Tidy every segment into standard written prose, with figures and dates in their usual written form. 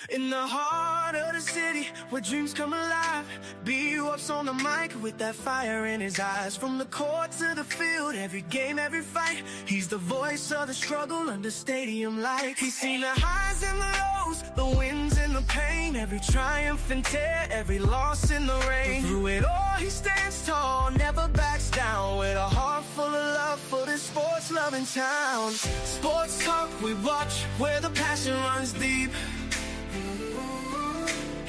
In the heart of the city, where dreams come alive, B-Up's on the mic with that fire in his eyes. From the court to the field, every game, every fight, he's the voice of the struggle under stadium lights. He's seen the highs and the lows, the wins and the pain, every triumph and tear, every loss in the rain. Through it all, he stands tall, never backs down, with a heart full of love for this sports-loving town. Sports talk we watch, where the passion runs deep.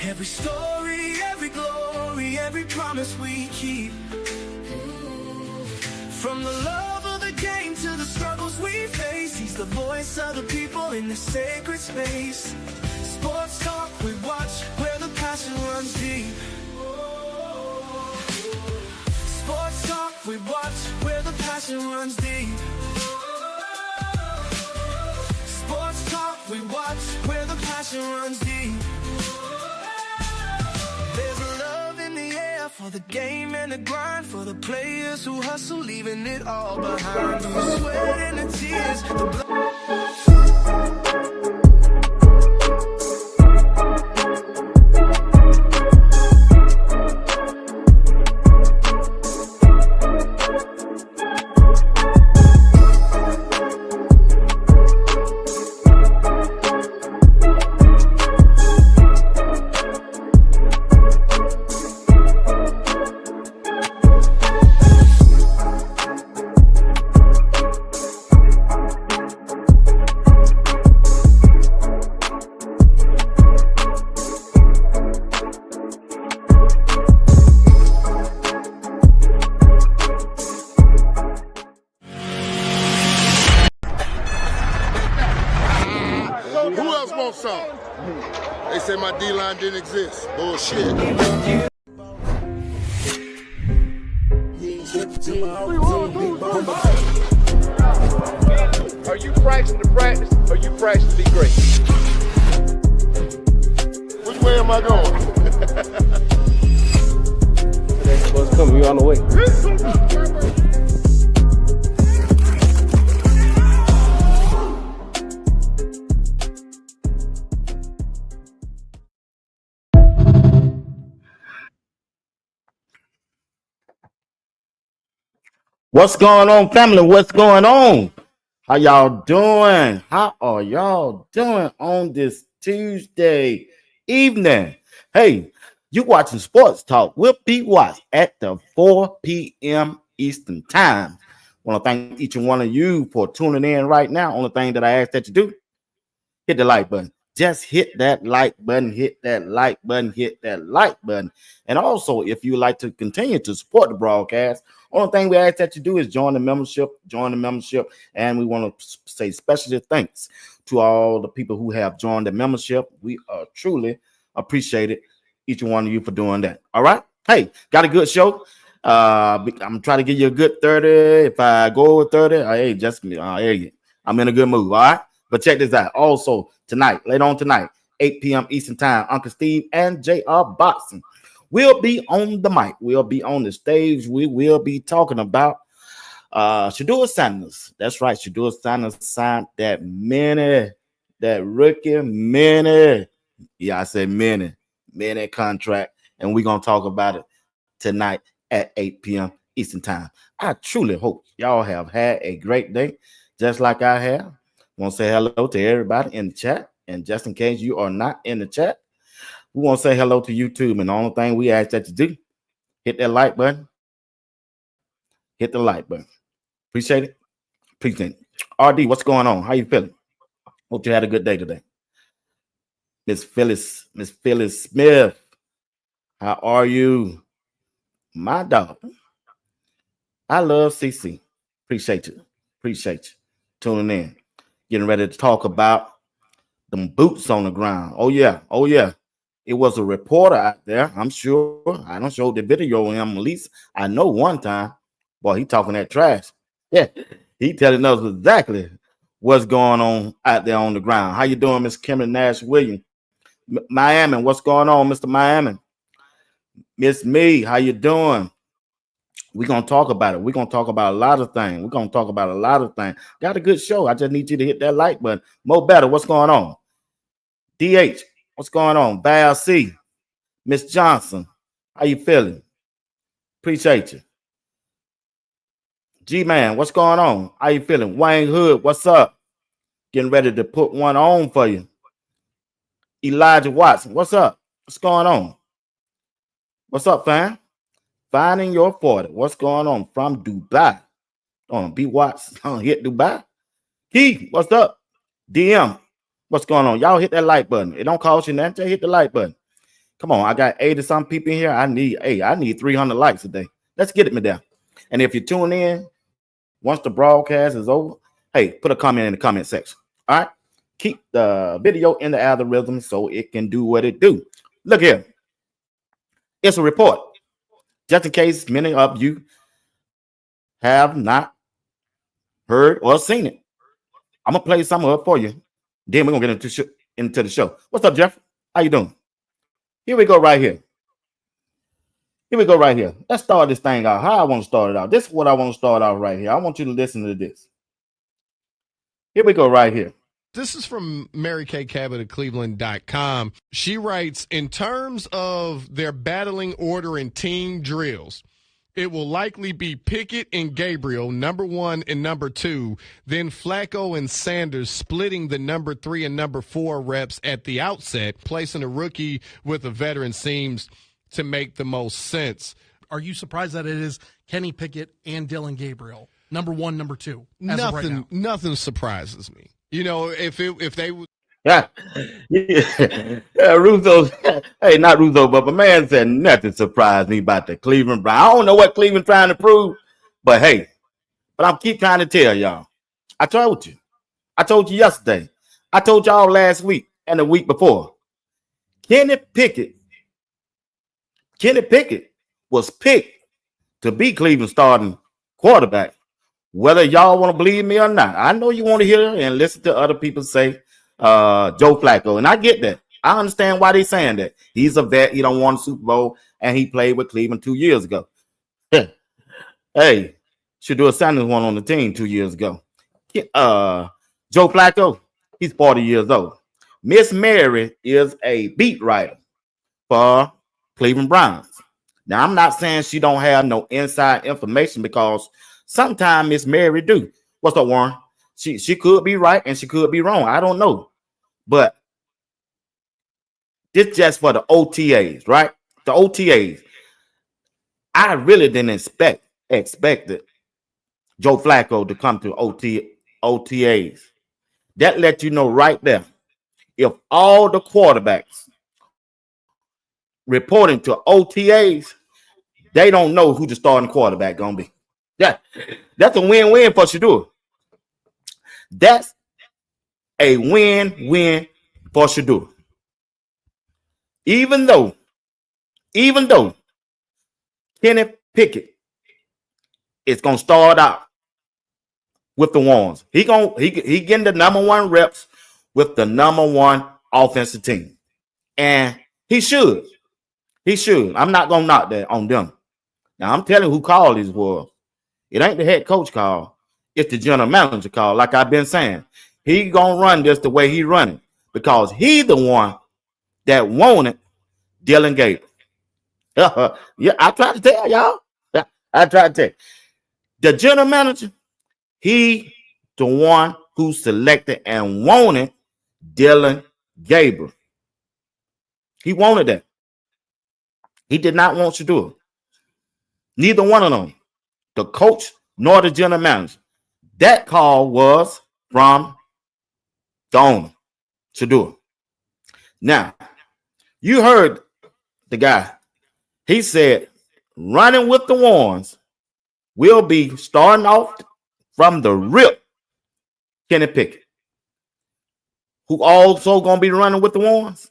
Every story, every glory, every promise we keep. From the love of the game to the struggles we face, he's the voice of the people in the sacred space. Sports talk we watch, where the passion runs deep. Sports talk we watch, where the passion runs deep. Sports talk we watch, where the passion runs deep. There's a love in the air for the game and the grind, for the players who hustle, leaving it all behind. Through the sweat and the tears, the blood. Who else wants some? They say my D-line didn't exist. Bullshit. Are you practicing to practice, or you practicing to be great? Which way am I going? What's coming? You on the way. What's going on, family? What's going on? How y'all doing? How are y'all doing on this Tuesday evening? Hey, you watching Sports Talk with Pete Watts at the 4 p.m. Eastern Time. Want to thank each and one of you for tuning in right now. Only thing that I ask that you do, hit the like button. Just hit that like button, hit that like button, hit that like button. And also, if you like to continue to support the broadcast, only thing we ask that you do is join the membership, and we want to say special thanks to all the people who have joined the membership. We are truly appreciated, each one of you, for doing that. All right? Hey, got a good show. I'm trying to give you a good 30. If I go over 30, hey, just hey, I'm in a good mood. All right? But check this out. Also, later on tonight, 8 p.m. Eastern Time, Uncle Steve and JR Boxing will be on the mic. We'll be on the stage. We will be talking about Shedeur Sanders. That's right. Shedeur Sanders signed that rookie mini. Yeah, I said mini contract. And we're going to talk about it tonight at 8 p.m. Eastern Time. I truly hope y'all have had a great day, just like I have. Want to say hello to everybody in the chat. And just in case you are not in the chat, we want to say hello to YouTube. And the only thing we ask that you do, hit that like button. Hit the like button. Appreciate it. Appreciate it. RD, what's going on? How you feeling? Hope you had a good day today. Miss Phyllis Smith, how are you? My dog. I love CC. Appreciate you. Tuning in. Getting ready to talk about them boots on the ground. Oh yeah. It was a reporter out there. I'm sure. I don't show the video of him. At least I know one time. Boy, he talking that trash. Yeah, he telling us exactly what's going on out there on the ground. How you doing, Miss Kimberly Nash Williams? Miami, what's going on, Mr. Miami? Miss Me, how you doing? We're going to talk about it. We're going to talk about a lot of things. Got a good show. I just need you to hit that like button. Mo Better, what's going on? DH, What's going on? Val C. Miss Johnson. How you feeling? Appreciate you. G-Man, what's going on? How you feeling? Wayne Hood, what's up? Getting ready to put one on for you. Elijah Watson, what's up? What's going on? What's up, fam? Finding your 40. What's going on from Dubai? On B Watts, hit Dubai. Keith, what's up? DM, what's going on? Y'all hit that like button. It don't cost you nothing. Just hit the like button. Come on, I got 80-some people in here. I need 300 likes a day. Let's get it, me down. And if you tune in, once the broadcast is over, hey, put a comment in the comment section. All right? Keep the video in the algorithm so it can do what it do. Look here. It's a report. Just in case many of you have not heard or seen it. I'm going to play some of it for you. Then we're going to get into the show. What's up, Jeff? How you doing? Here we go right here. Let's start this thing out. How I want to start it out. This is what I want to start out right here. I want you to listen to this. Here we go right here. This is from Mary Kay Cabot at Cleveland.com. She writes, in terms of their battling order in team drills, it will likely be Pickett and Gabriel, number 1 and number 2, then Flacco and Sanders splitting the number 3 and number 4 reps at the outset. Placing a rookie with a veteran seems to make the most sense. Are you surprised that it is Kenny Pickett and Dylan Gabriel, number 1, number 2? Nothing surprises me. You know, if they would. Yeah, Russo. Hey, not Russo, but my man said nothing surprised me about the Cleveland Browns. I don't know what Cleveland trying to prove, but hey, I'm keep trying to tell y'all. I told you yesterday. I told y'all last week and the week before. Kenny Pickett was picked to be Cleveland starting quarterback. Whether y'all want to believe me or not, I know you want to hear and listen to other people say Joe Flacco, and I get that. I understand why they're saying that. He's a vet. He don't want a Super Bowl, and he played with Cleveland 2 years ago. Hey, Shedeur Sanders won on the team 2 years ago. Joe Flacco, he's 40 years old. Miss Mary is a beat writer for Cleveland Browns. Now, I'm not saying she don't have no inside information because sometimes Miss Mary do. What's up, Warren? She could be right and she could be wrong. I don't know. But this just for the OTAs, right? The OTAs. I really didn't expect Joe Flacco to come to OTAs. That let you know right there. If all the quarterbacks reporting to OTAs, they don't know who the starting quarterback gonna be. Yeah, that's a win-win for Shedeur. That's a win-win for Shedeur. Even though Kenny Pickett is gonna start out with the ones. He getting the number 1 reps with the number 1 offensive team. And he should. I'm not gonna knock that on them. Now I'm telling you who called these was. It ain't the head coach call. It's the general manager call. Like I've been saying, he gonna run this the way he running because he the one that wanted Dylan Gabriel. Yeah, I tried to tell y'all. I tried to tell. The general manager, he the one who selected and wanted Dylan Gabriel. He wanted that. He did not want to do it. Neither one of them, the coach nor the general manager. That call was from the owner to do it. Now, you heard the guy. He said, running with the ones will be starting off from the rip, Kenny Pickett. Who also going to be running with the ones?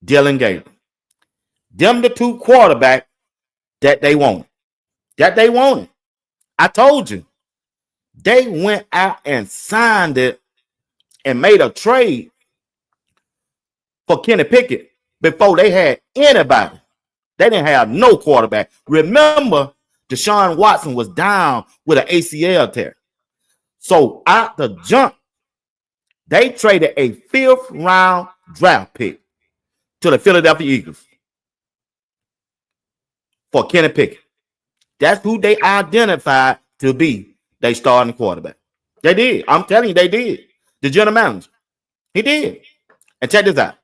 Dylan Gabriel. Them the 2 quarterbacks that they wanted. I told you. They went out and signed it and made a trade for Kenny Pickett before they had anybody. They didn't have no quarterback. Remember, Deshaun Watson was down with an ACL tear. So out the jump, they traded a 5th round draft pick to the Philadelphia Eagles for Kenny Pickett. That's who they identified to be their starting quarterback. They did. I'm telling you, they did. The general manager. He did. And check this out.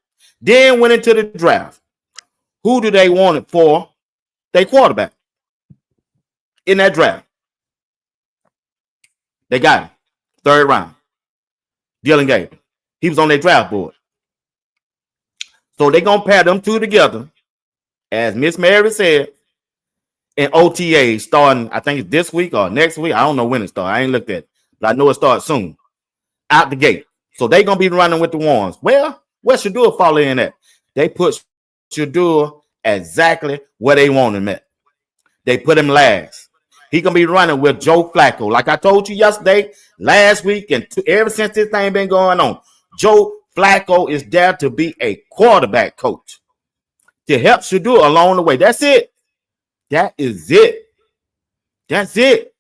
Then went into the draft. Who do they want it for? Their quarterback. In that draft. They got him. Third round. Dylan Gabriel. He was on their draft board. So they're going to pair them two together, as Miss Mary said, in OTA starting, I think it's this week or next week. I don't know when it starts. I ain't looked at it. But I know it starts soon. Out the gate. So they're going to be running with the ones. Well, where Shedeur fall in at? They put Shedeur exactly where they want him at. They put him last. He going to be running with Joe Flacco. Like I told you yesterday, last week, and ever since this thing been going on, Joe Flacco is there to be a quarterback coach to help Shedeur along the way. That's it. That is it. That's it.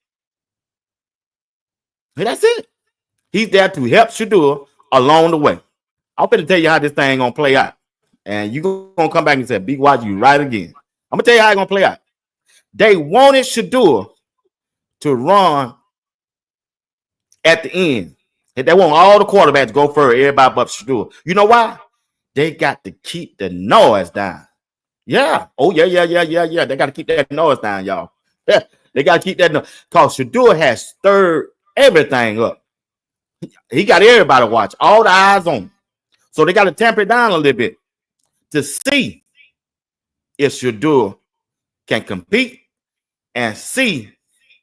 That's it. He's there to help Shedeur along the way. I'm going to tell you how this thing going to play out. And you're going to come back and say, "Big Watch, you right again." I'm going to tell you how it's going to play out. They wanted Shedeur to run at the end. They want all the quarterbacks to go first, everybody but Shedeur. You know why? They got to keep the noise down. Yeah. Oh, yeah. They got to keep that noise down, y'all. They got to keep that noise. Because Shedeur has stirred everything up. He got everybody to watch. All the eyes on him. So they got to tamper it down a little bit to see if Shedeur can compete and see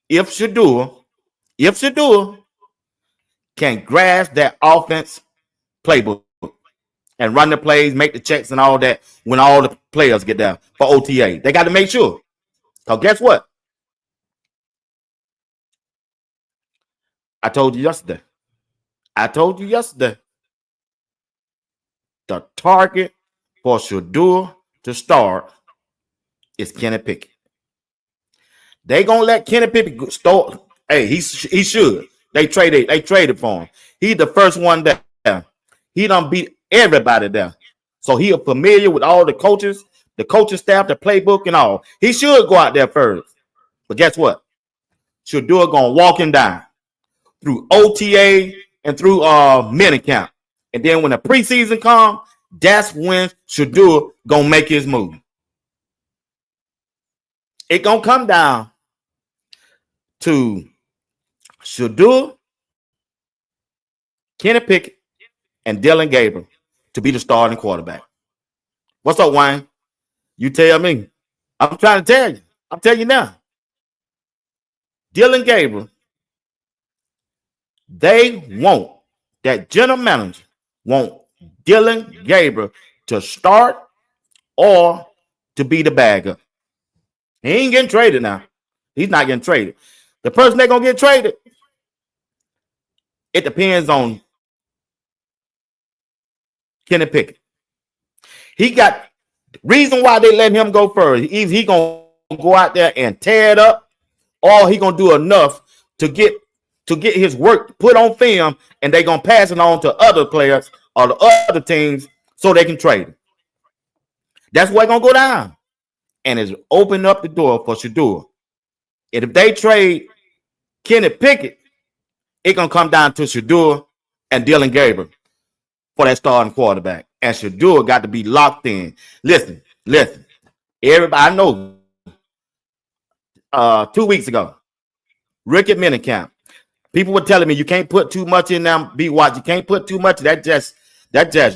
if Shedeur can grasp that offense playbook and run the plays, make the checks and all that when all the players get there for OTA. They got to make sure. Because guess what? I told you yesterday. The target for Shedeur to start is Kenny Pickett. They gonna let Kenny Pickett start. Hey, he should. They traded for him. He's the first one there. He done beat everybody there. So he is familiar with all the coaches, the coaching staff, the playbook, and all. He should go out there first. But guess what? Shedeur gonna walk him down through OTA and through minicamp. And then when the preseason comes, that's when Shedeur gonna make his move. It gonna come down to Shedeur, Kenny Pickett, and Dylan Gabriel to be the starting quarterback. What's up, Wayne? You tell me. I'm trying to tell you. I'm telling you now. Dylan Gabriel, they want, that general manager want Dylan Gabriel to start or to be the bagger. He ain't getting traded now. He's not getting traded. The person they're going to get traded, it depends on Kenny Pickett. He got reason why they let him go first. Either he going to go out there and tear it up, or he going to do enough to get his work put on film, and they're going to pass it on to other players or the other teams so they can trade him. That's what's going to go down. And it's open up the door for Shedeur. And if they trade Kenny Pickett, it's going to come down to Shedeur and Dylan Gabriel for that starting quarterback. And Shedeur got to be locked in. Listen. Everybody, I know 2 weeks ago, rookie minicamp, people were telling me you can't put too much in them. Be watch. You can't put too much. That just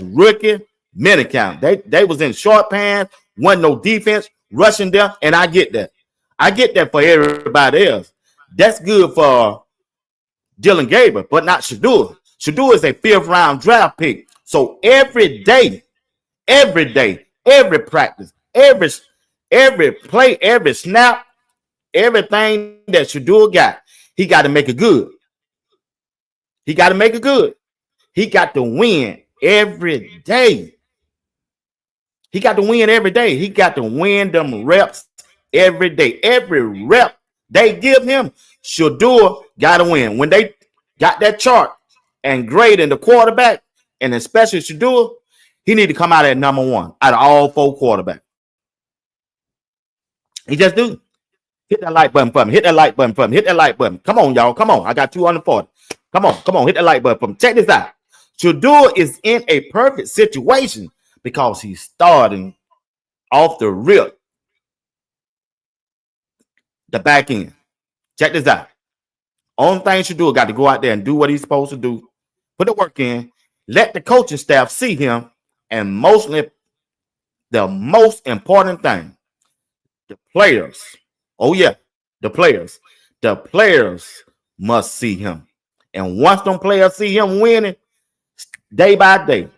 rookie minicamp. They was in short pants, wasn't no defense, rushing them, and I get that. I get that for everybody else. That's good for Dylan Gabriel, but not Shedeur. Shedeur is a 5th round draft pick. So every day, every practice, every play, every snap, everything that Shedeur got, he got to make it good. He got to make it good. He got to win every day. He got to win every day. He got to win them reps every day. Every rep they give him, Shedeur got to win. When they got that chart and grading the quarterback, and especially Shedeur, He need to come out at number one out of all 4 quarterbacks. He just do. Hit that like button for me. Hit that like button for me. Hit that like button. Come on, y'all. Come on. I got 240. Come on. Hit that like button for me. Check this out. Shedeur is in a perfect situation because he's starting off the rip, the back end. Check this out. Only thing Shedeur got to go out there and do what he's supposed to do. Put the work in. Let the coaching staff see him. And mostly, the most important thing, the players. Oh, yeah, the players. The players must see him. And once them players see him winning, day by day,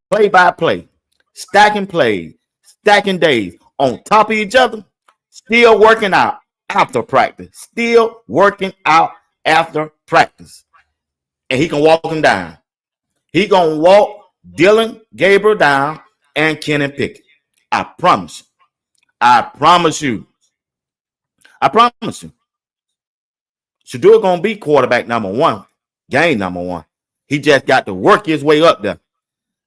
play by play, stacking plays, stacking days on top of each other, still working out after practice. And he can walk them down. He going to walk Dylan Gabriel down and Kenny Pickett. I promise you. Shedeur going to be quarterback number one, game number one. He just got to work his way up there.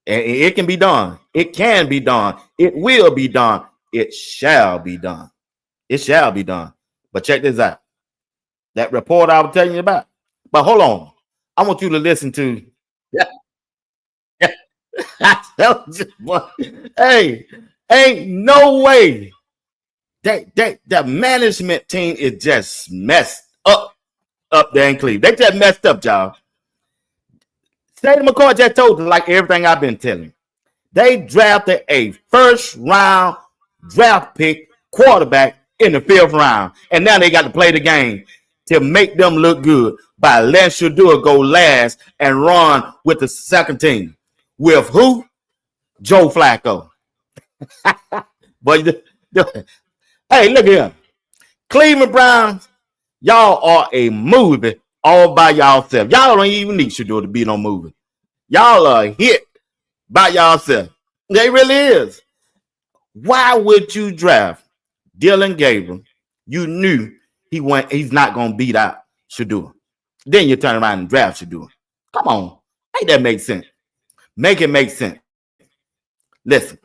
And it can be done. It can be done. It will be done. It shall be done. It shall be done. But check this out. That report I was telling you about. But hold on. I want you to listen to. Hey, ain't no way that management team is just messed up there in Cleveland. They just messed up, y'all. Shedeur McCoy just told you like everything I've been telling. They drafted a first-round draft pick quarterback in the 5th round, and now they got to play the game to make them look good by letting Shedeur go last and run with the second team. With who? Joe Flacco. But hey, look here. Cleveland Browns, y'all are a movie all by yourself. Y'all don't even need Shedeur to be no movie. Y'all are a hit by yourself. They really is. Why would you draft Dylan Gabriel? You knew he's not going to beat out Shedeur. Then you turn around and draft Shedeur. Come on. Make that make sense. Make it make sense. Listen.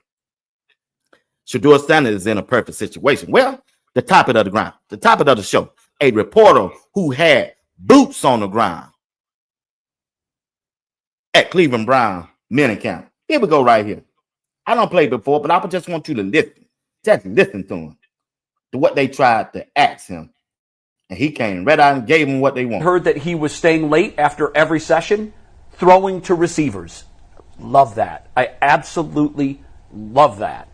Shedeur Sanders is in a perfect situation. Well, the topic of the ground, the topic of the show, a reporter who had boots on the ground at Cleveland Brown minicamp. Here we go right here. I don't play before, but I just want you to listen. Just listen to him, to what they tried to ask him. And he came right out and gave them what they want. Heard that he was staying late after every session, throwing to receivers. Love that. I absolutely love that.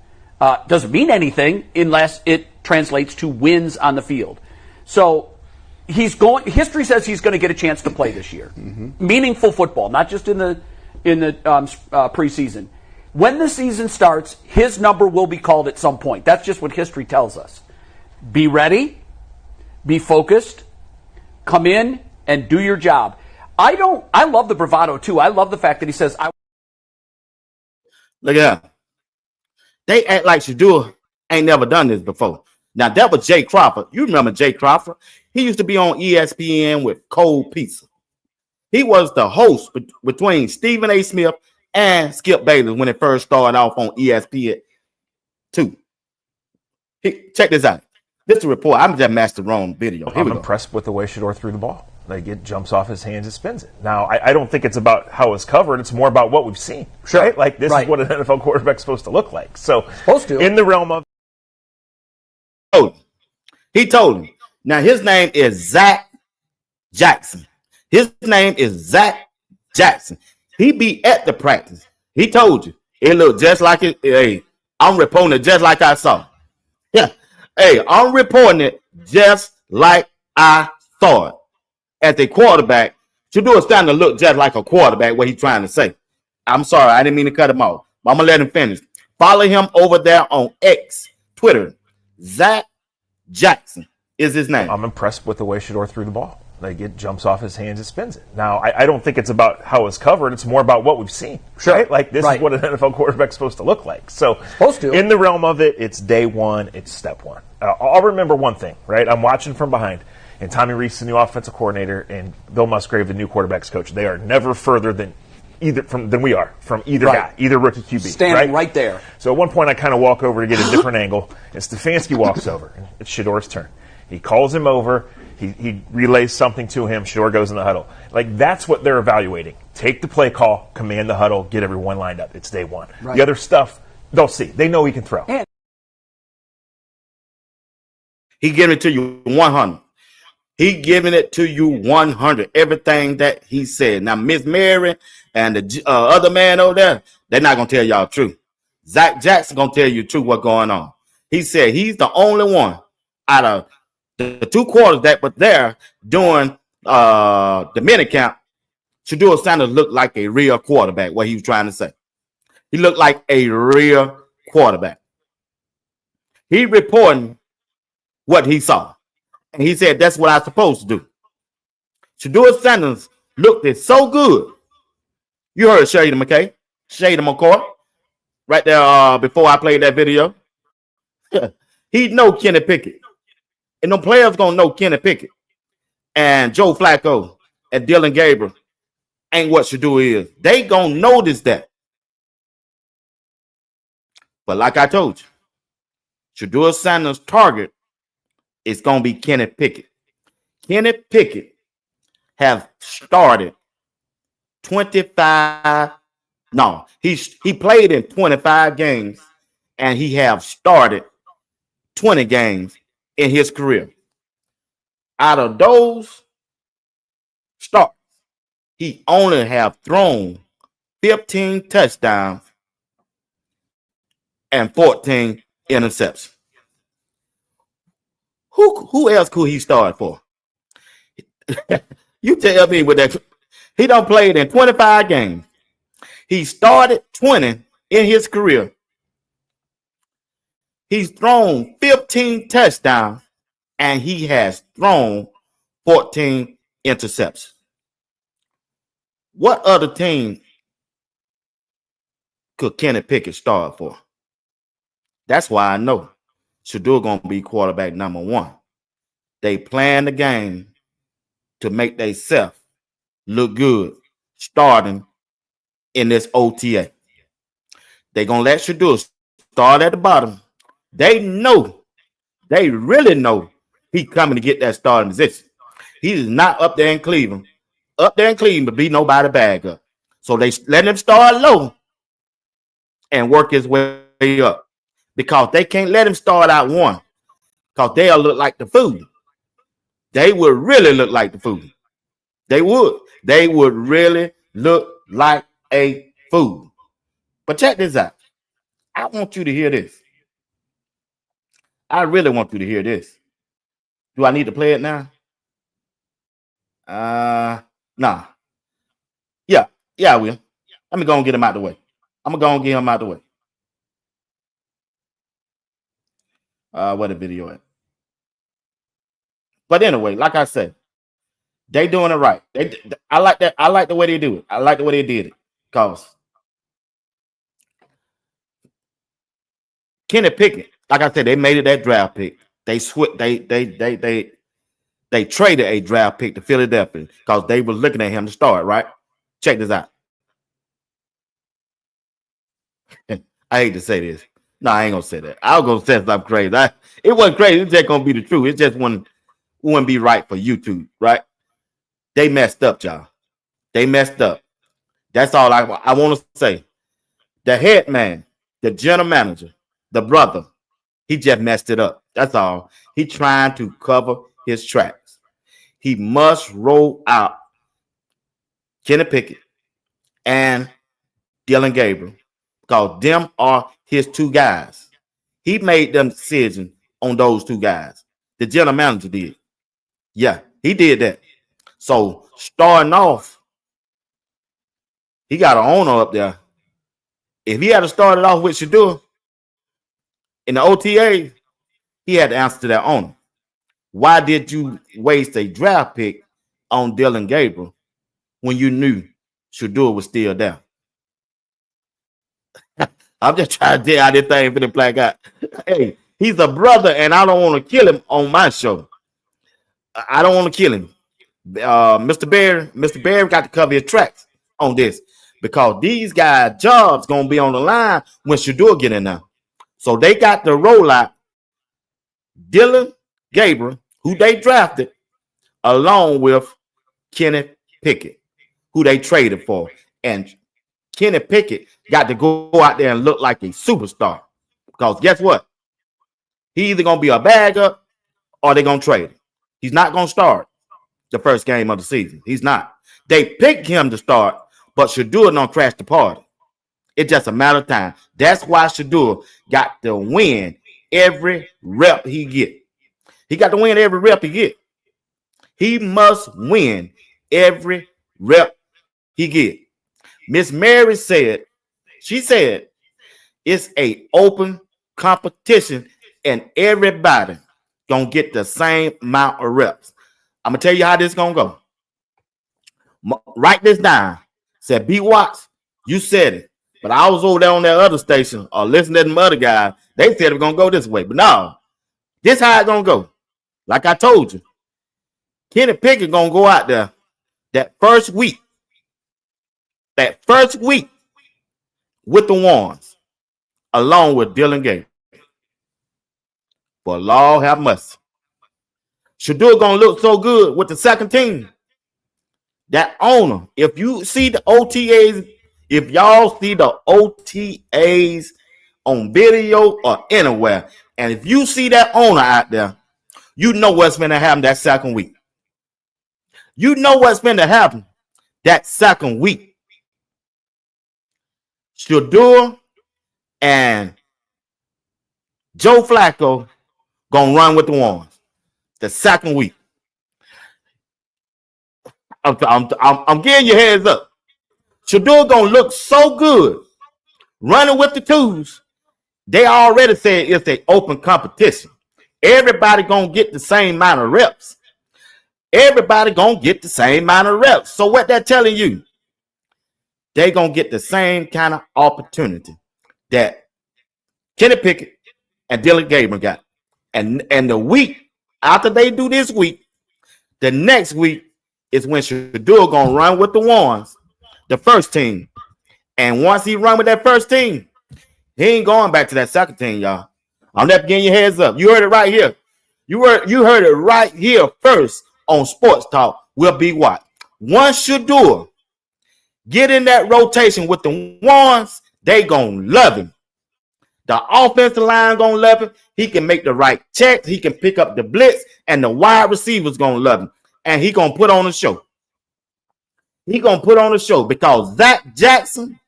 Doesn't mean anything unless it translates to wins on the field. So history says he's going to get a chance to play this year. Meaningful football, not just in the preseason. When the season starts, his number will be called at some point. That's just what history tells us. Be ready, be focused, come in and do your job. I love the bravado too. I love the fact that he says, Look at that. They act like Shedeur ain't never done this before. Now, that was Jay Crawford. You remember Jay Crawford? He used to be on ESPN with Cold Pizza. He was the host between Stephen A. Smith and Skip Bayless when it first started off on ESPN 2. Check this out. This is a report. I'm just matched the wrong video. I'm impressed with the way Shedeur threw the ball. Like, it jumps off his hands and spins it. Now, I don't think it's about how it's covered. It's more about what we've seen. Sure. Right? Like, this is what an NFL quarterback's supposed to look like. So, to. In the realm of... He told him. Now, his name is Zach Jackson. His name is Zach Jackson. He be at the practice. He told you. It looked just like it. Hey, I'm reporting it just like I saw. Yeah. Hey, I'm reporting it just like I saw it. As a quarterback, Shedeur is starting to look just like a quarterback, what he's trying to say. I'm sorry, I didn't mean to cut him off. But I'm going to let him finish. Follow him over there on X, Twitter. Zach Jackson is his name. I'm impressed with the way Shedeur threw the ball. Like, it jumps off his hands and spins it. Now, I don't think it's about how it's covered. It's more about what we've seen. Sure. Right? Like, this is what an NFL quarterback's supposed to look like. So, in the realm of it, it's day one. It's step one. I'll remember one thing, right? I'm watching from behind. And Tommy Rees, the new offensive coordinator, and Bill Musgrave, the new quarterback's coach, they are never further than than we are from either guy, either rookie QB. Standing right there. So at one point, I kind of walk over to get a different angle, and Stefanski walks over. It's Shedeur's turn. He calls him over. He relays something to him. Shedeur goes in the huddle. Like, that's what they're evaluating. Take the play call, command the huddle, get everyone lined up. It's day one. Right. The other stuff, they'll see. They know he can throw. He giving it to you 100. He giving it to you 100. Everything that he said. Now, Miss Mary and the other man over there, they're not going to tell y'all the truth. Zach Jackson going to tell you the truth what's going on. He said he's the only one out of the 2 quarters that was there during the mini camp. Shedeur Sanders looked like a real quarterback, what he was trying to say. He looked like a real quarterback. He reporting what he saw. And he said, that's what I'm supposed to do. Shedeur Sanders looked it so good. You heard Shedeur McKay, Shedeur McCoy, right there before I played that video. He know Kenny Pickett. And the players going to know Kenny Pickett. And Joe Flacco and Dylan Gabriel ain't what Shedeur is. They going to notice that. But like I told you, Shedeur Sanders' target is going to be Kenny Pickett. Kenny Pickett have started 25. No, he played in 25 games, and he have started 20 games in his career. Out of those starts, he only have thrown 15 touchdowns and 14 interceptions. Who else could he start for? You tell me with that. He done played in 25 games. He started 20 in his career. He's thrown 15 touchdowns, and he has thrown 14 interceptions. What other team could Kenny Pickett start for? That's why I know Shedeur going to be quarterback number 1. They plan the game to make themselves look good starting in this OTA. They're going to let Shedeur start at the bottom. They really know he's coming to get that starting position. He is not up there in Cleveland. Up there in Cleveland to be nobody bag up. So they let him start low and work his way up. Because they can't let him start out 1. Because they'll look like the fool. They would really look like the fool. They would. They would really look like a fool. But check this out. I want you to hear this. I really want you to hear this. Do I need to play it now? Nah. Yeah, I will. Let me go and get him out the way. I'm going to go and get him out the way. Where the video at? But anyway, like I said, they doing it right. I like that. I like the way they do it. I like the way they did it. Because Kenny Pickett, like I said, they made it that draft pick. They traded a draft pick to Philadelphia because they were looking at him to start, right? Check this out. I hate to say this. No, I ain't gonna say that. I was gonna say something crazy. It wasn't crazy. It's just gonna be the truth. It just wouldn't be right for YouTube, right? They messed up, y'all. They messed up. That's all I want to say. The head man, the general manager, the brother, he just messed it up. That's all. He trying to cover his tracks. He must roll out Kenny Pickett and Dylan Gabriel because them are his 2 guys. He made them decision on those 2 guys. The general manager did. Yeah, he did that. So starting off, he got an owner up there. If he had started off with Shedeur in the OTA, he had to answer to that owner. Why did you waste a draft pick on Dylan Gabriel when you knew Shedeur was still there? I'm just trying to tell how this thing for the black guy. Hey, he's a brother, and I don't want to kill him on my show. I don't want to kill him. Mr. Barry got to cover his tracks on this because these guys' jobs gonna be on the line when Shedeur get in there. So they got to roll out Dylan Gabriel, who they drafted, along with Kenneth Pickett, who they traded for. And Kenneth Pickett got to go out there and look like a superstar. Because guess what? He either going to be a bagger or they're going to trade him. He's not going to start the first game of the season. He's not. They picked him to start, but Shedeur don't crash the party. It's just a matter of time. That's why Shedeur got to win every rep he get. He got to win every rep he get. He must win every rep he get. Miss Mary said, she said, it's a open competition and everybody gonna get the same amount of reps. I'm gonna tell you how this gonna go. Write this down. Said B Watts, you said it. But I was over there on that other station or listening to them other guys. They said it was gonna go this way. But no, this how it's gonna go. Like I told you, Kenny Pickett gonna go out there that first week with the ones, along with Dylan Gabriel. But Lord have mercy. Shedeur gonna look so good with the second team. That owner, if you see the OTAs, if y'all see the OTAs on video or anywhere, and if you see that owner out there, you know what's going to happen that second week. You know what's going to happen that second week. Shedeur and Joe Flacco gonna run with the ones the second week. I'm giving you heads up. Shedeur gonna look so good running with the twos. They already said it's an open competition. Everybody gonna get the same amount of reps. Everybody gonna get the same amount of reps. So what they're telling you, they gonna get the same kind of opportunity that Kenny Pickett and Dylan Gabriel got. And the week after they do this week, the next week is when Shedeur gonna run with the ones, the first team. And once he run with that first team, he ain't going back to that second team, y'all. I'm just getting your heads up. You heard it right here. You heard it right here first on Sports Talk. Will be what? Once Shedeur get in that rotation with the ones, they gonna love him. The offensive line gonna love him. He can make the right checks. He can pick up the blitz, and the wide receivers gonna love him. And he gonna put on a show. He gonna put on a show because Zach Jackson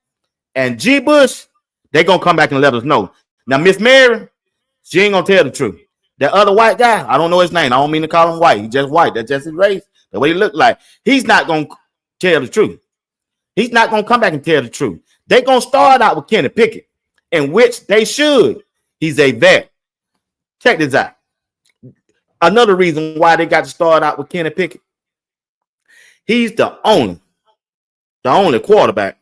and G. Bush, they gonna come back and let us know. Now, Miss Mary, she ain't gonna tell the truth. That other white guy, I don't know his name. I don't mean to call him white. He's just white. That's just his race. The way he look like. He's not gonna tell the truth. He's not gonna come back and tell the truth. They gonna start out with Kenny Pickett, in which they should. He's a vet. Check this out. Another reason why they got to start out with Kenny Pickett. He's the only quarterback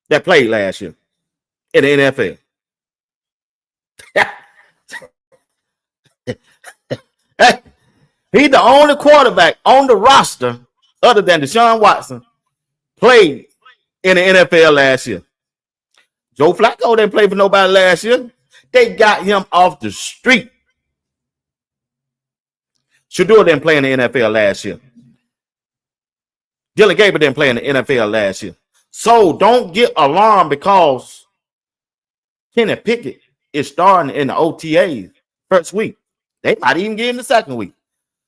that played last year in the NFL. He's the only quarterback on the roster other than Deshaun Watson played in the NFL last year. Joe Flacco didn't play for nobody last year. They got him off the street. Shedeur didn't play in the NFL last year. Dylan Gabriel didn't play in the NFL last year. So don't get alarmed because Kenny Pickett is starting in the OTAs first week. They might even get in the second week.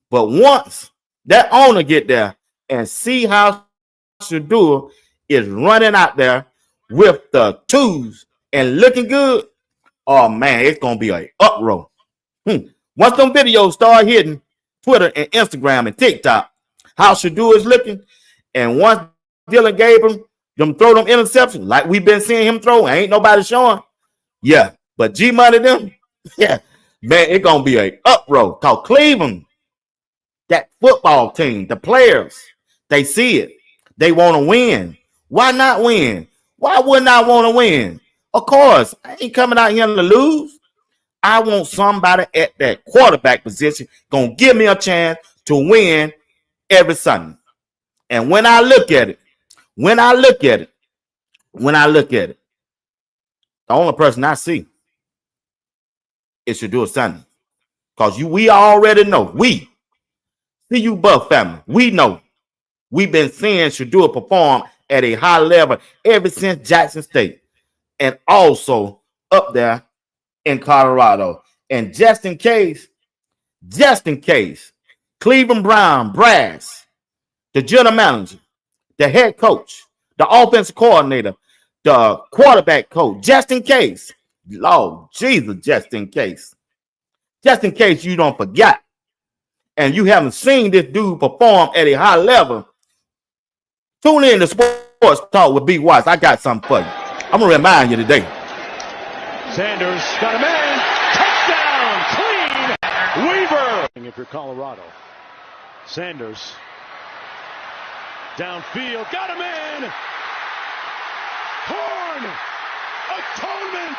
But once that owner get there and see how Shedeur is running out there with the twos and looking good, oh man, it's gonna be an uproar. Once them videos start hitting Twitter and Instagram and TikTok, how Shedeur is looking, and once Dylan Gabriel them throw them interceptions like we've been seeing him throw, ain't nobody showing. Yeah, but G Money them, yeah, man, it's gonna be an uproar. Cause Cleveland, that football team, the players, they see it. They want to win. Why not win? Why wouldn't I want to win? Of course, I ain't coming out here to lose. I want somebody at that quarterback position gonna give me a chance to win every Sunday. And when I look at it, When I look at it, the only person I see is Shedeur Sunday. Because we already know. We, CU Buff family, we know. We've been seeing Shedeur perform at a high level ever since Jackson State. And also up there in Colorado. And just in case, Cleveland Brown brass, the general manager, the head coach, the offensive coordinator, the quarterback coach, just in case, Lord Jesus, just in case you don't forget and you haven't seen this dude perform at a high level, tune in to Sports Talk with B. Watts. I got something for you. I'm going to remind you today. Sanders got a man. Touchdown. Clean. Weaver. If you're Colorado. Sanders. Downfield. Got a man. Horn. Atonement.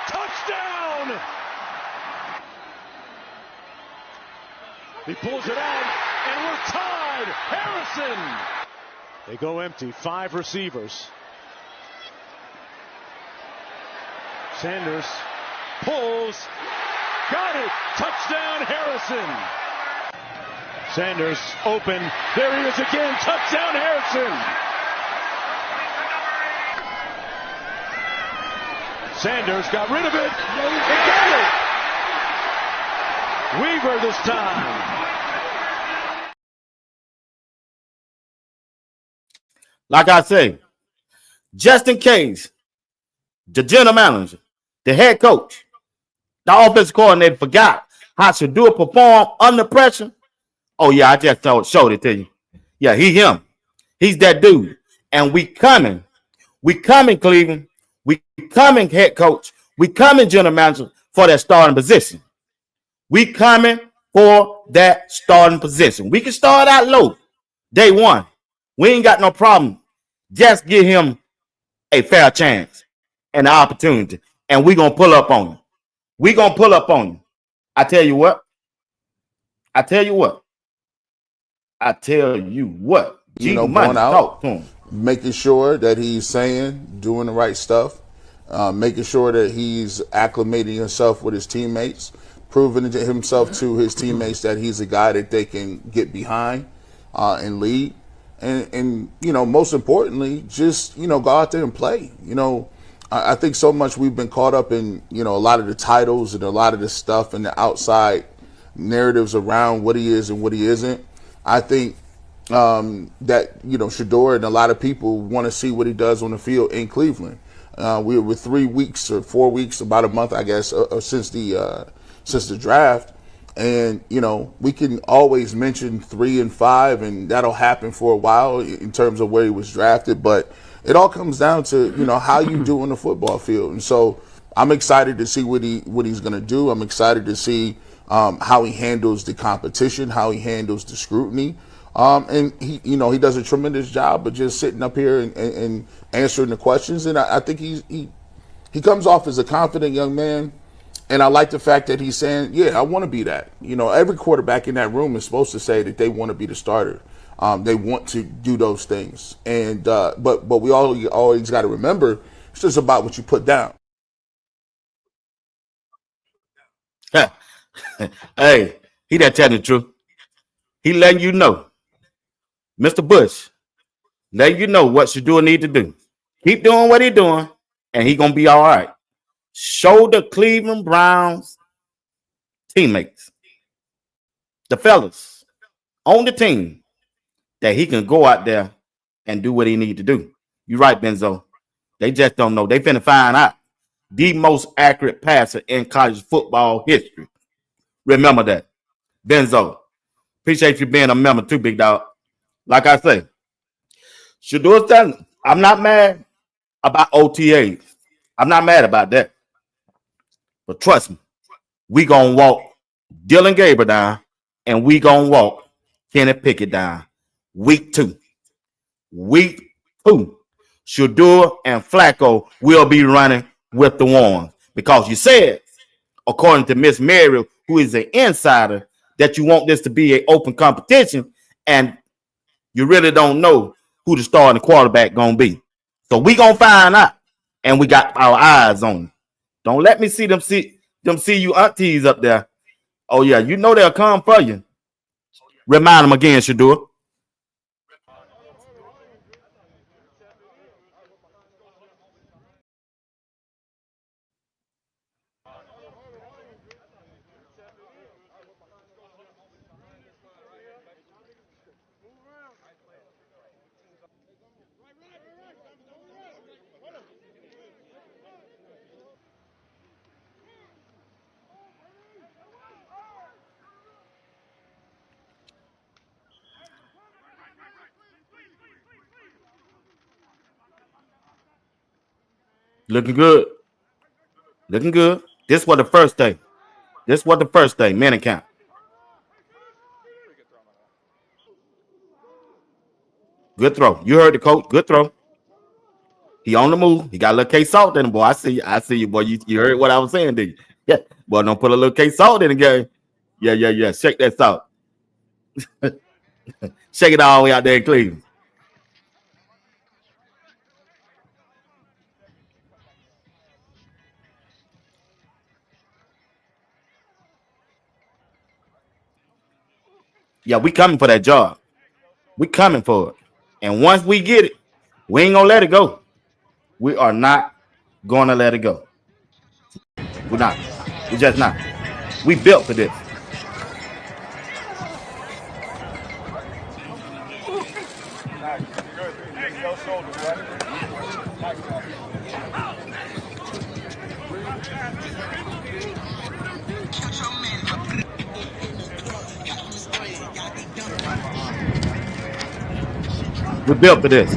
Touchdown. He pulls it out, and we're tied. Harrison. They go empty. 5 receivers. Sanders pulls. Got it. Touchdown, Harrison. Sanders open. There he is again. Touchdown, Harrison. Sanders got rid of it. He got it. Weaver this time. Like I say, just in case the general manager, the head coach, the offensive coordinator forgot how Shedeur perform under pressure. Oh, yeah, I just showed it to you. Yeah, him. He's that dude. And we coming. We coming, Cleveland. We coming, head coach. We coming, general manager, for that starting position. We coming for that starting position. We can start out low. Day one. We ain't got no problem. Just give him a fair chance and an opportunity. And we're going to pull up on him. We're going to pull up on him. I tell you what. You know, going out, making sure that he's doing the right stuff, making sure that he's acclimating himself with his teammates, proving to himself to his teammates that he's a guy that they can get behind and lead. And you know, most importantly, just, you know, go out there and play. You know, I think so much we've been caught up in, you know, a lot of the titles and a lot of the stuff and the outside narratives around what he is and what he isn't. I think that, you know, Shedeur and a lot of people want to see what he does on the field in Cleveland. We were 3 weeks or 4 weeks, about a month, I guess, since the draft. And, you know, we can always mention 3 and 5, and that'll happen for a while in terms of where he was drafted. But it all comes down to, you know, how you do on the football field. And so I'm excited to see what he's going to do. I'm excited to see how he handles the competition, how he handles the scrutiny. And he, you know, he does a tremendous job of just sitting up here and answering the questions. And I think he comes off as a confident young man. And I like the fact that he's saying, yeah, I want to be that. You know, every quarterback in that room is supposed to say that they want to be the starter. They want to do those things. And but we always got to remember, it's just about what you put down. Hey, he that telling the truth. He letting you know. Mr. Bush, letting you know what Shedeur need to do. Keep doing what he's doing, and he going to be all right. Show the Cleveland Browns teammates, the fellas on the team, that he can go out there and do what he need to do. You're right, Benzo. They just don't know. They finna find out the most accurate passer in college football history. Remember that. Benzo, appreciate you being a member too, big dog. Like I say, Shedeur Stanley, I'm not mad about OTAs. I'm not mad about that. But trust me, we going to walk Dylan Gabriel down, and we going to walk Kenny Pickett down. Week 2. Shedeur and Flacco will be running with the ones. Because you said, according to Miss Mary, who is an insider, that you want this to be an open competition, and you really don't know who the starting quarterback gonna be. So we gonna find out, and we got our eyes on him. Don't let me see you aunties up there. Oh yeah, you know they'll come for you. Remind them again, Shedeur. Looking good. Looking good. This was the first day. Minute count. Good throw. You heard the coach. Good throw. He on the move. He got a little K salt in him, boy. I see you. I see you, boy. You heard what I was saying, did you? Yeah. Boy, don't put a little K salt in the game. Yeah. Shake that salt. Shake it all the way out there in Cleveland. Yeah, we coming for that job. We coming for it. And once we get it, we ain't gonna let it go. We are not gonna let it go. We're not. We're just not. We built for this. We built for this.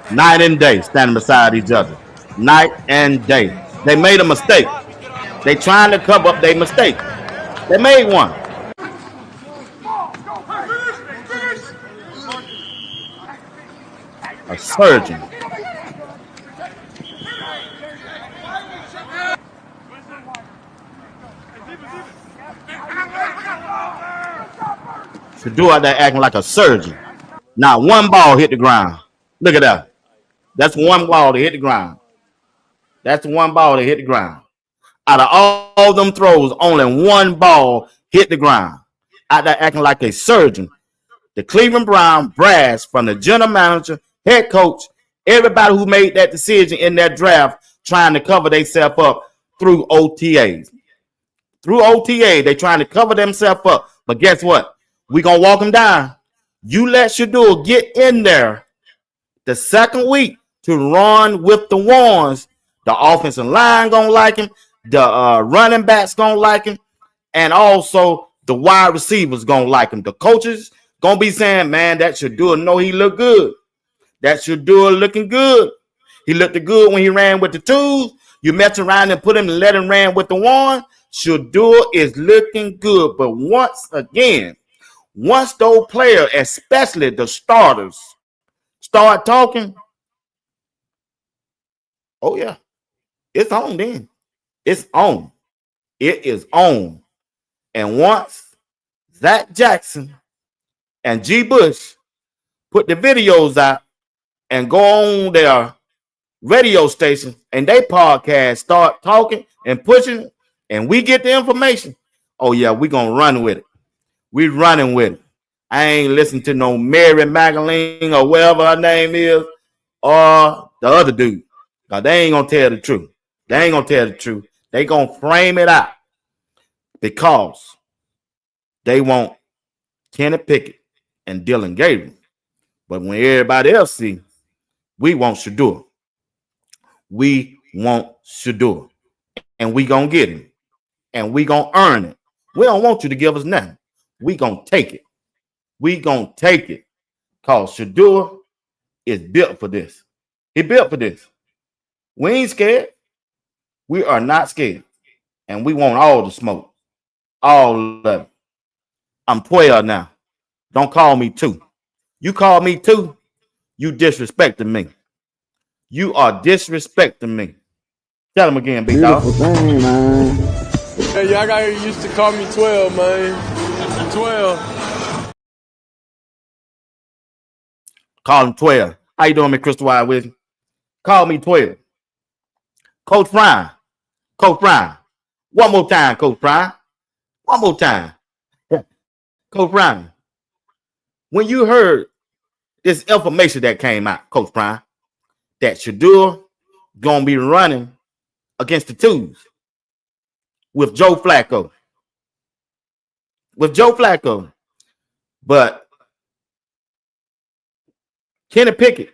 Night and day, standing beside each other. Night and day. They made a mistake. They trying to cover up their mistake. They made one. A surgeon. Shedeur out there acting like a surgeon. Not one ball hit the ground. Look at that. That's one ball that hit the ground. That's one ball that hit the ground. Out of all them throws, only one ball hit the ground. Out there acting like a surgeon. The Cleveland Brown brass from the general manager, head coach, everybody who made that decision in that draft trying to cover themselves up through OTAs. Through OTA, they trying to cover themselves up. But guess what? We going to walk them down. You let Shedeur get in there the second week to run with the ones. The offensive line going to like him. The running backs going to like him. And also the wide receivers going to like him. The coaches going to be saying, man, that Shedeur, no, he look good. That Shedeur looking good. He looked good when he ran with the twos. You mess around and put him and let him ran with the one. Shedeur is looking good. But once again, once those players, especially the starters, start talking, oh yeah, it's on then. It's on. It is on. And once Zach Jackson and G. Bush put the videos out and go on their radio station and they podcast start talking and pushing and we get the information, oh yeah, we gonna run with it. We running with it. I ain't listening to no Mary Magdalene or whatever her name is or the other dude. Cause they ain't gonna tell the truth. They ain't gonna tell the truth. They gonna frame it out because they want Kenny Pickett and Dylan Gabriel. But when everybody else see, we want Shedeur. We want Shedeur. And we gonna get him. And we gonna earn it. We don't want you to give us nothing. We gonna take it. We gonna take it. Cause Shedeur is built for this. He built for this. We ain't scared. We are not scared. And we want all the smoke. All of it. I'm 12 now. Don't call me two. You call me two, you disrespecting me. You are disrespecting me. Tell him again, big dog. Beautiful thing, man. Hey, y'all got used to call me 12, man. 12. Call him 12. How you doing, Miss Crystal Wide with? Call me 12. Coach Prime. Coach Prime. One more time, Coach Prime. One more time. Coach Prime. When you heard this information that came out, Coach Prime, that Shedeur gonna be running against the twos with Joe Flacco. With Joe Flacco. But Kenny Pickett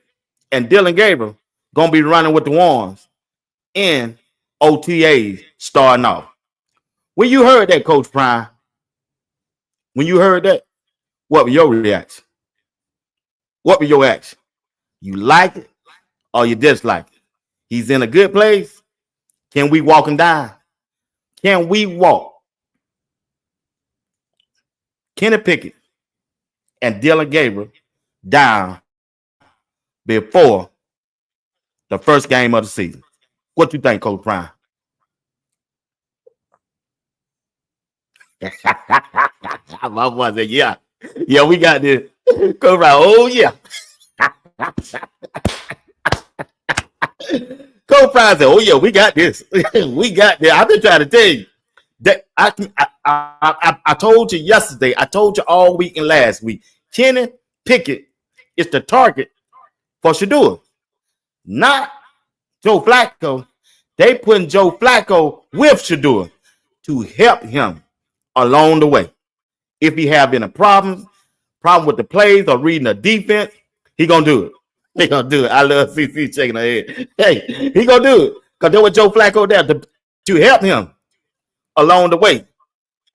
and Dylan Gabriel gonna be running with the ones in OTAs starting off. When you heard that, Coach Prime, when you heard that, what was your reaction? What was your action? You like it or you dislike it? He's in a good place. Can we walk him down? Can we walk Kenny Pickett and Dylan Gabriel down before the first game of the season? What you think, Coach Prime? My boy said, yeah. Yeah, we got this. Coach Prime, oh, yeah. Coach Prime said, oh, yeah, we got this. We got this. I've been trying to tell you. That I told you yesterday, I told you all week and last week, Kenny Pickett is the target for Shedeur, not Joe Flacco. They putting Joe Flacco with Shedeur to help him along the way. If he have any problem with the plays or reading the defense, he gonna do it. He gonna do it. I love CC shaking her head. Hey, he gonna do it because there was Joe Flacco there to help him along the way.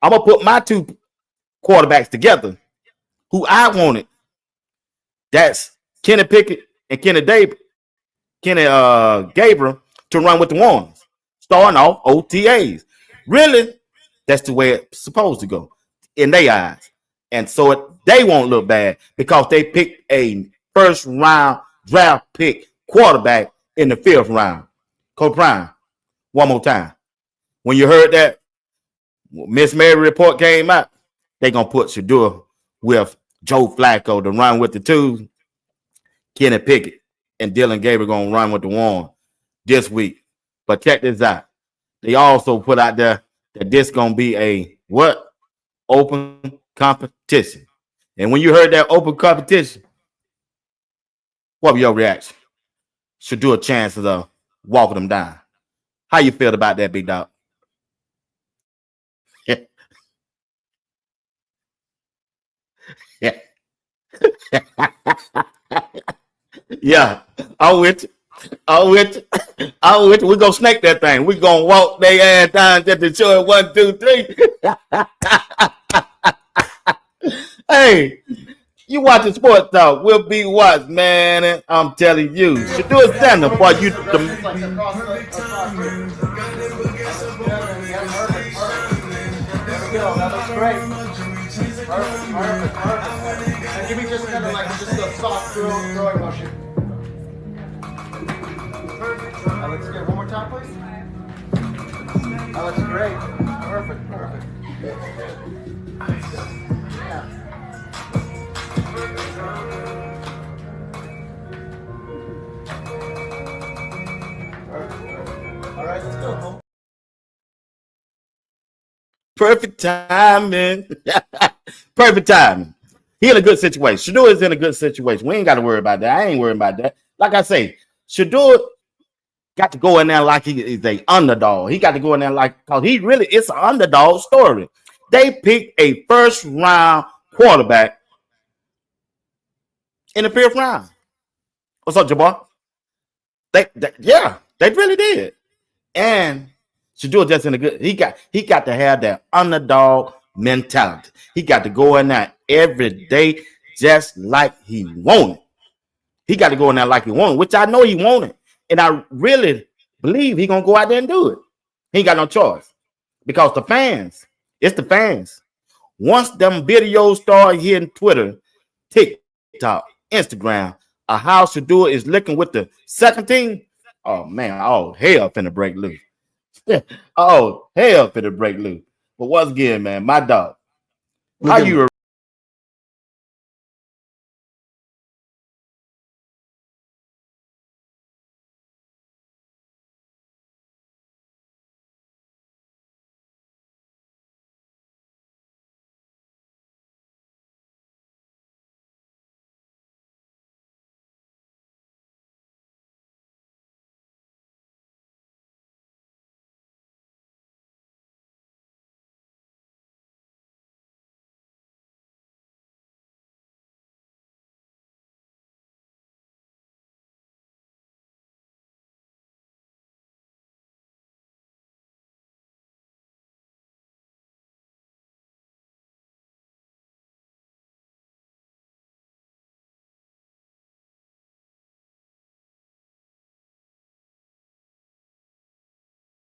I'm gonna put my two quarterbacks together, who I wanted. That's Kenny Pickett and Kenny Gabriel to run with the ones, starting off OTAs. Really, that's the way it's supposed to go in their eyes, and so they won't look bad because they picked a first round draft pick quarterback in the 5th round. Coach Prime, one more time. When you heard that Miss Mary report came out, they gonna put Shedeur with Joe Flacco to run with the twos. Kenny Pickett and Dylan Gabriel gonna run with the one this week. But check this out. They also put out there that this gonna be a what? Open competition. And when you heard that open competition, what was your reaction? Shedeur chances of walking them down. How you feel about that, big dog? Yeah, I'm with you. We're gonna snake that thing. We're gonna walk their ass down to the shore. 1, 2, 3. Hey, you watching Sports Talk. We'll be what, man? I'm telling you. Shedeur stand up for you. That looks great. Perfect. And give me just kind of like just a soft throwing motion. That looks good. One more time, please. That looks great. Perfect. Yeah. All right, let's go. Perfect timing. Perfect timing. He in a good situation. Shedeur is in a good situation. We ain't got to worry about that. I ain't worried about that. Like I say, Shedeur got to go in there like he is a underdog. He got to go in there like, because he really, it's an underdog story. They picked a first round quarterback in the 5th round. What's up, Jabbar? They really did. And Shedeur just in a good, he got to have that underdog mentality. He got to go in there every day just like he wanted. He got to go in there like he wanted, which I know he wanted. And I really believe he's going to go out there and do it. He ain't got no choice because it's the fans Once them videos start hitting Twitter, TikTok, Instagram, how Shedeur is looking with the second team. Oh man, oh hell finna break loose. Oh hell finna break loose. But once again, man, my dog. Look How at you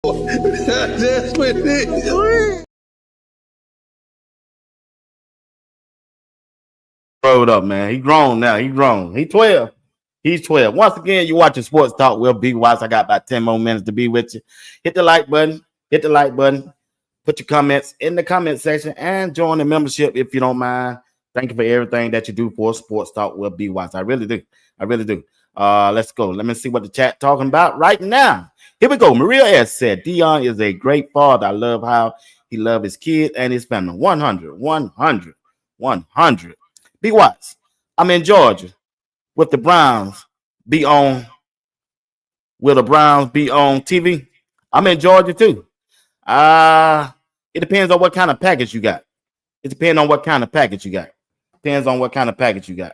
That's what it is. growed up, man? He grown now. He grown. He 12. He's 12. Once again, you watching Sports Talk. We'll be wise. I got about 10 more minutes to be with you. Hit the like button. Hit the like button. Put your comments in the comment section and join the membership if you don't mind. Thank you for everything that you do for Sports Talk. We'll be wise. I really do. I really do. Let's go. Let me see what the chat talking about right now. Here we go. Maria S said, Dion is a great father. I love how he loves his kids and his family. 100, 100, 100. Be wise. I'm in Georgia. With the Browns be on, will the Browns be on TV? I'm in Georgia too. It depends on what kind of package you got. It depends on what kind of package you got. Depends on what kind of package you got.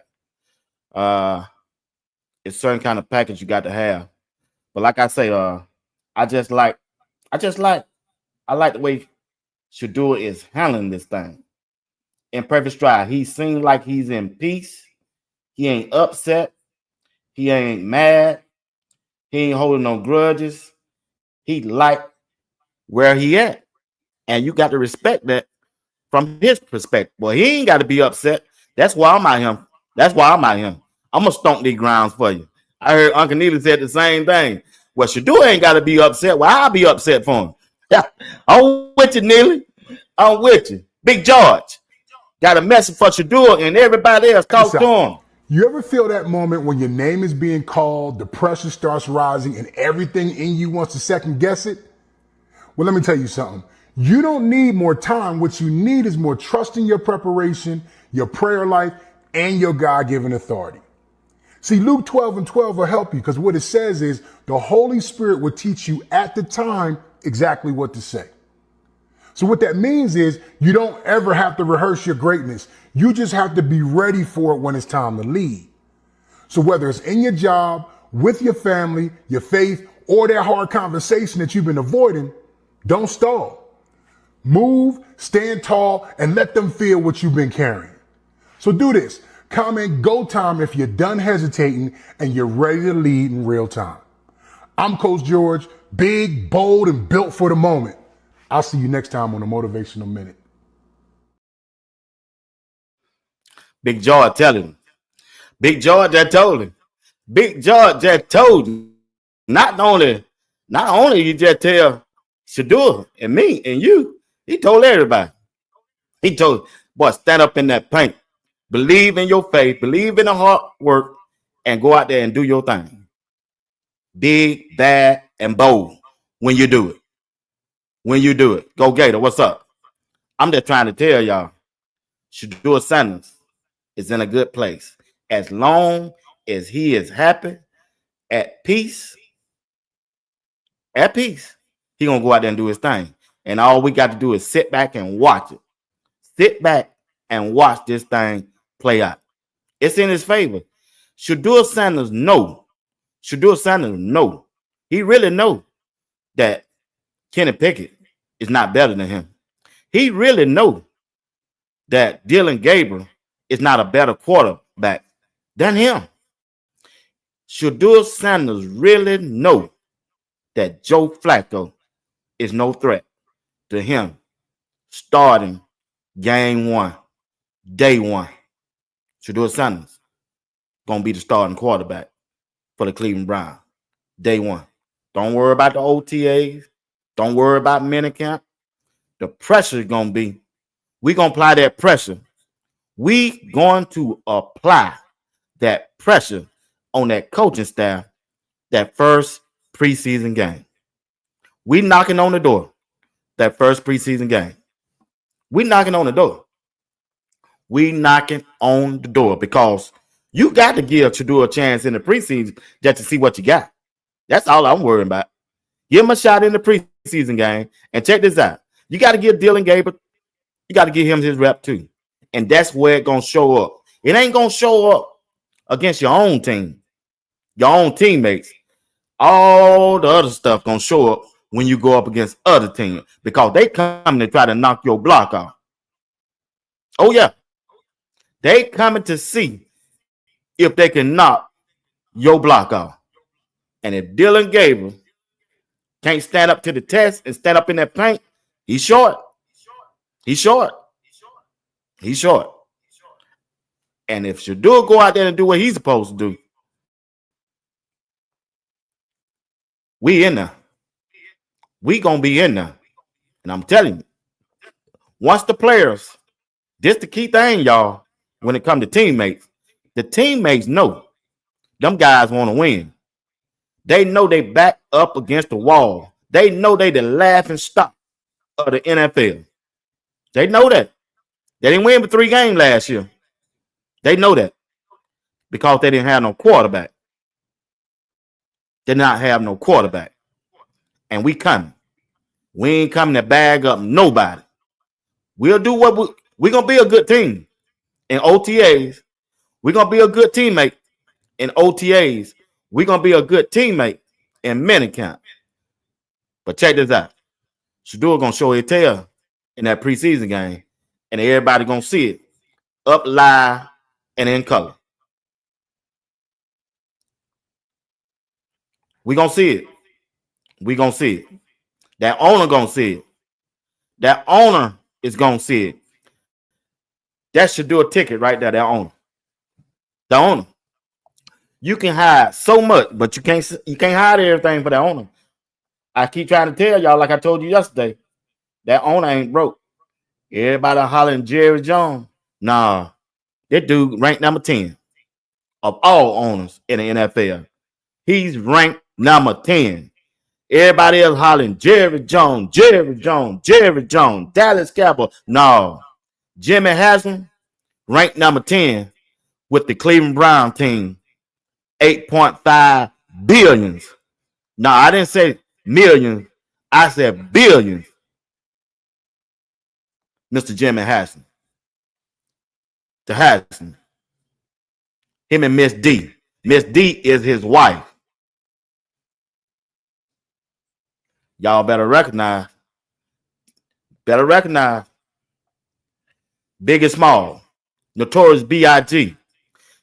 It's certain kind of package you got to have. But like I say, I like the way Shedeur is handling this thing. In perfect stride, he seems like he's in peace. He ain't upset. He ain't mad. He ain't holding no grudges. He like where he at. And you got to respect that from his perspective. Well, he ain't got to be upset. That's why I'm out here. That's why I'm out here. I'm going to stomp these grounds for you. I heard Uncle Neely said the same thing. Well, Shedeur ain't got to be upset. Well, I'll be upset for him. Yeah, I'm with you, Neely. I'm with you. Big George got a message for Shedeur and everybody else. Talk to him. You ever feel that moment when your name is being called, the pressure starts rising, and everything in you wants to second guess it? Well, let me tell you something. You don't need more time. What you need is more trust in your preparation, your prayer life, and your God-given authority. See, Luke 12:12 will help you because what it says is the Holy Spirit will teach you at the time exactly what to say. So what that means is you don't ever have to rehearse your greatness. You just have to be ready for it when it's time to lead. So whether it's in your job, with your family, your faith, or that hard conversation that you've been avoiding, don't stall. Move, stand tall, and let them feel what you've been carrying. So do this. Comment "Go Time" if you're done hesitating and you're ready to lead in real time. I'm Coach George, big, bold, and built for the moment. I'll see you next time on a Motivational Minute. Big George telling him. Big George that told him. Big George that told him. Not only you just tell Shedeur and me and you, he told everybody. He told, boy, stand up in that paint. Believe in your faith. Believe in the hard work and go out there and do your thing. Big, bad, and bold when you do it. When you do it. Go Gator, what's up? I'm just trying to tell y'all, Shedeur Sanders is in a good place. As long as he is happy, at peace, he gonna go out there and do his thing. And all we got to do is sit back and watch it. Sit back and watch this thing play out. It's in his favor. Shedeur Sanders know. Shedeur Sanders know. He really know that Kenny Pickett is not better than him. He really know that Dylan Gabriel is not a better quarterback than him. Shedeur Sanders really know that Joe Flacco is no threat to him starting Game 1, day 1, Shedeur Sanders gonna be the starting quarterback for the Cleveland Browns. Day 1. Don't worry about the OTAs. Don't worry about minicamp. The pressure is gonna be. We're gonna apply that pressure. We going to apply that pressure on that coaching staff that first preseason game. We knocking on the door that first preseason game. We knocking on the door. We knocking on the door because you got to give Shedeur a chance in the preseason just to see what you got. That's all I'm worrying about. Give him a shot in the preseason game and check this out. You got to give Dylan Gabriel, you got to give him his rep too. And that's where it's going to show up. It ain't going to show up against your own team, your own teammates. All the other stuff going to show up when you go up against other teams because they come to try to knock your block off. Oh, yeah. They coming to see if they can knock your block off. And if Dylan Gabriel can't stand up to the test and stand up in that paint, he's short. He's short. He's short. And if Shedeur go out there and do what he's supposed to do, we in there. We gonna be in there. And I'm telling you, once the players, this the key thing, y'all, when it comes to teammates, the teammates know them guys want to win. They know they back up against the wall. They know they the laughing stock of the NFL. They know that. They didn't win but 3 games last year. They know that because they didn't have no quarterback. They did not have no quarterback. And we coming. We ain't coming to bag up nobody. We'll do what we're going to be a good team in OTAs. We're going to be a good teammate in OTAs. We're going to be a good teammate in minicamp. But check this out. Shedeur going to show his tail in that preseason game, and everybody going to see it up live and in color. We going to see it. We going to see it. That owner going to see it. That owner is going to see it. That should do a ticket right there, that owner. The owner. You can hide so much, but you can't hide everything for the owner. I keep trying to tell y'all, like I told you yesterday, that owner ain't broke. Everybody hollering Jerry Jones. Nah, that dude ranked number 10 of all owners in the NFL. He's ranked number 10. Everybody else hollering Jerry Jones, Jerry Jones, Jerry Jones, Dallas Cowboys. No, Jimmy Haslam ranked number 10 with the Cleveland Brown team. 8.5 billions. No, I didn't say millions. I said billions. Mr. Jimmy Haslam. The Haslam. Him and Miss D. Miss D is his wife. Y'all better recognize. Big and Small. Notorious B.I.G.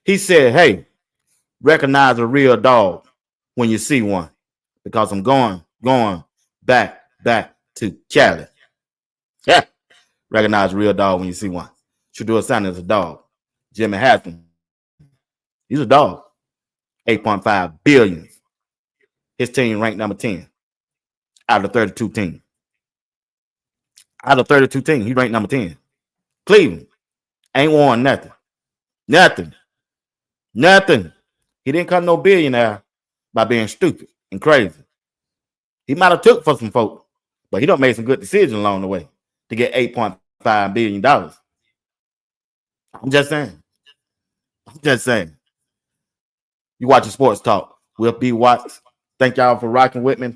He said, hey, recognize a real dog when you see one. Because I'm going back to Cali. Yeah. Recognize a real dog when you see one. Shedeur Sanders is a dog. Jimmy Haslam. He's a dog. 8.5 billion. His team ranked number 10 out of 32 teams. Out of 32 teams, he ranked number 10. Cleveland ain't won nothing. Nothing. He didn't cut no billionaire by being stupid and crazy. He might have took for some folks, but he done made some good decisions along the way to get $8.5 billion. I'm just saying. You watching Sports Talk with B. Watts. Thank y'all for rocking with me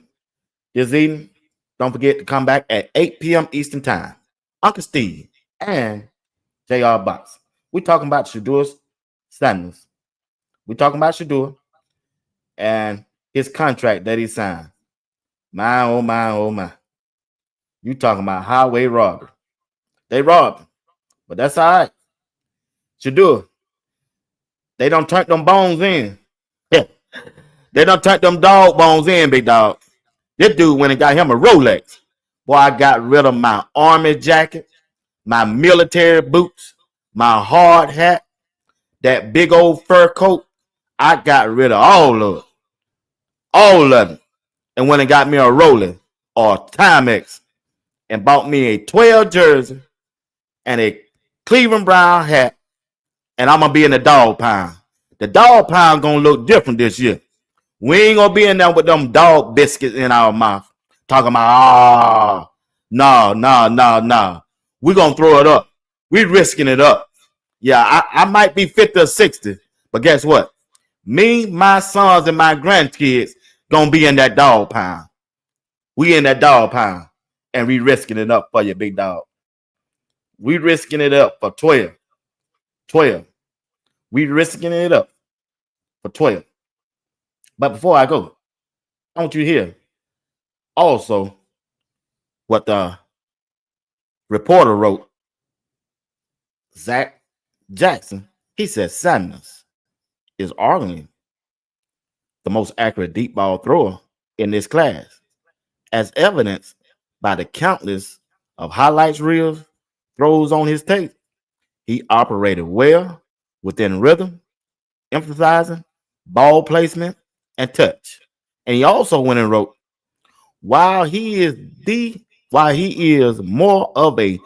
this evening. Don't forget to come back at 8 p.m. Eastern Time. Uncle Steve and J.R. Box. We're talking about Shedeur Sanders. We're talking about Shedeur and his contract that he signed. My, oh, my, oh, my. You talking about highway robbery. They robbed him, but that's all right. Shedeur, they don't turn them bones in. They don't turn them dog bones in, big dog. This dude went and got him a Rolex. Boy, I got rid of my army jacket, my military boots, my hard hat, that big old fur coat. I got rid of all of it. All of it. And went and got me a Roller or Timex and bought me a 12 jersey and a Cleveland Brown hat. And I'm going to be in the dog pound. The dog pound going to look different this year. We ain't going to be in there with them dog biscuits in our mouth. Talking about, no. We're going to throw it up. We're risking it up. Yeah, I might be 50 or 60. But guess what? Me, my sons, and my grandkids going to be in that dog pound. We in that dog pound. And we risking it up for you, big dog. We risking it up for 12. 12. We risking it up for 12. But before I go, I want you to hear also what the reporter wrote. Zach Jackson, he said Sanders is arguably the most accurate deep ball thrower in this class, as evidenced by the countless of highlights reels, throws on his tape. He operated well within rhythm, emphasizing ball placement and touch. And he also went and wrote, while he is more of a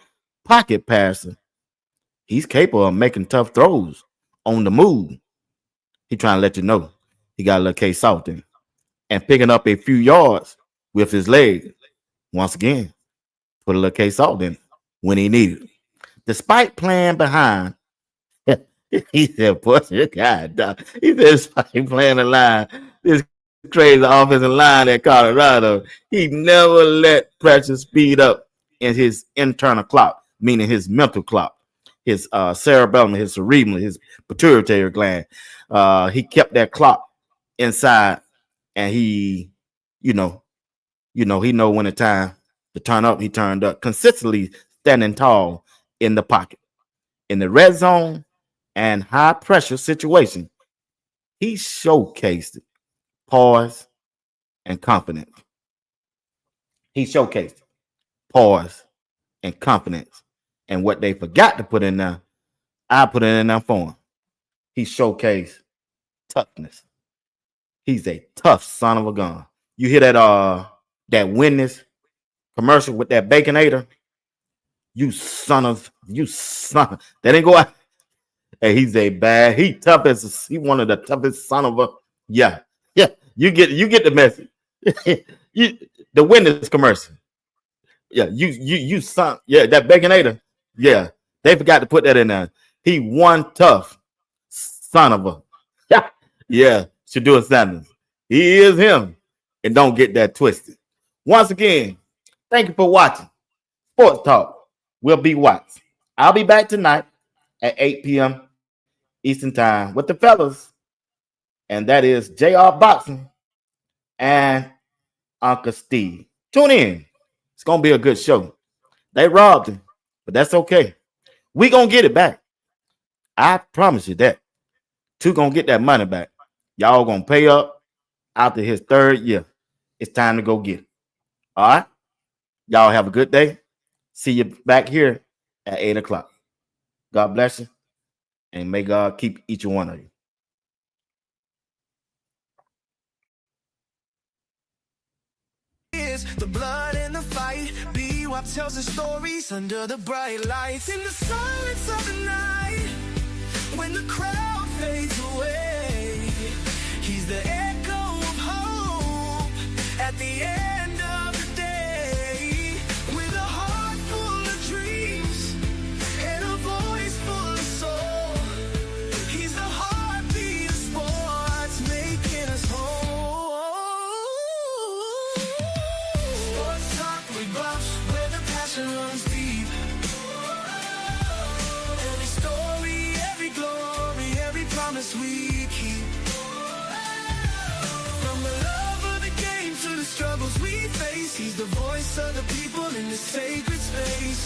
pocket passer, he's capable of making tough throws on the move. He trying to let you know he got a little case soft in and picking up a few yards with his leg. Once again, put a little case salt in when he needed it. Despite playing behind, he said, "Push your God, dog." He said, despite playing the line, this crazy offensive line at Colorado, he never let pressure speed up in his internal clock, meaning his mental clock, his cerebellum, his cerebellum, his pituitary gland. He kept that clock inside, and he know when it's time to turn up, he turned up, consistently standing tall in the pocket. In the red zone and high pressure situation, he showcased poise and confidence. He showcased poise and confidence. And what they forgot to put in there, I put it in there for him. He showcased toughness. He's a tough son of a gun. You hear that Witness commercial with that Baconator? You son. That ain't go out. Hey, he tough as he one of the toughest son of a. Yeah. You get the message. The Witness commercial. Yeah, you son. Yeah, that Baconator. Yeah, they forgot to put that in there. He one tough son of a. Yeah, Shedeur Sanders. He is him. And don't get that twisted. Once again, thank you for watching Sports Talk. We'll be watching. I'll be back tonight at 8 p.m. Eastern Time with the fellas. And that is JR Boxing and Uncle Steve. Tune in. It's going to be a good show. They robbed him, but that's okay. We going to get it back. I promise you that. Two going to get that money back. Y'all going to pay up after his third year. It's time to go get it. All right? Y'all have a good day. See you back here at 8 o'clock. God bless you. And may God keep each one of you. The blood and the fight. B-Wop tells the stories under the bright lights. In the silence of the night, when the crowd fades away, he's the echo of hope at the end of the day. With a heart full of dreams and a voice full of soul, he's the heartbeat of sports, making us whole. Sports talk with Buffs, where the passion runs deep. Every story, every glory, every promise we keep. From the love of the game to the struggles we face, he's the voice of the people in the sacred space.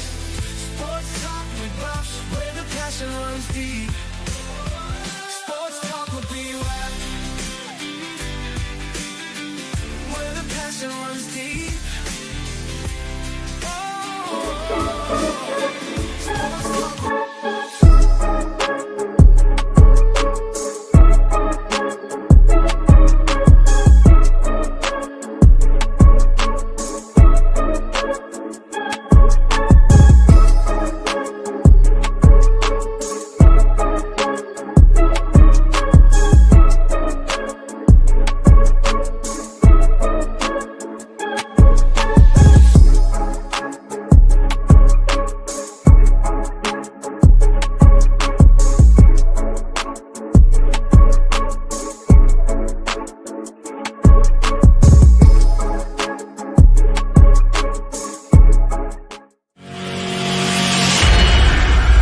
Sports talk with Buffs, where the passion runs deep. Sports talk with B-Wop, where the passion runs deep. Oh, Shedeur.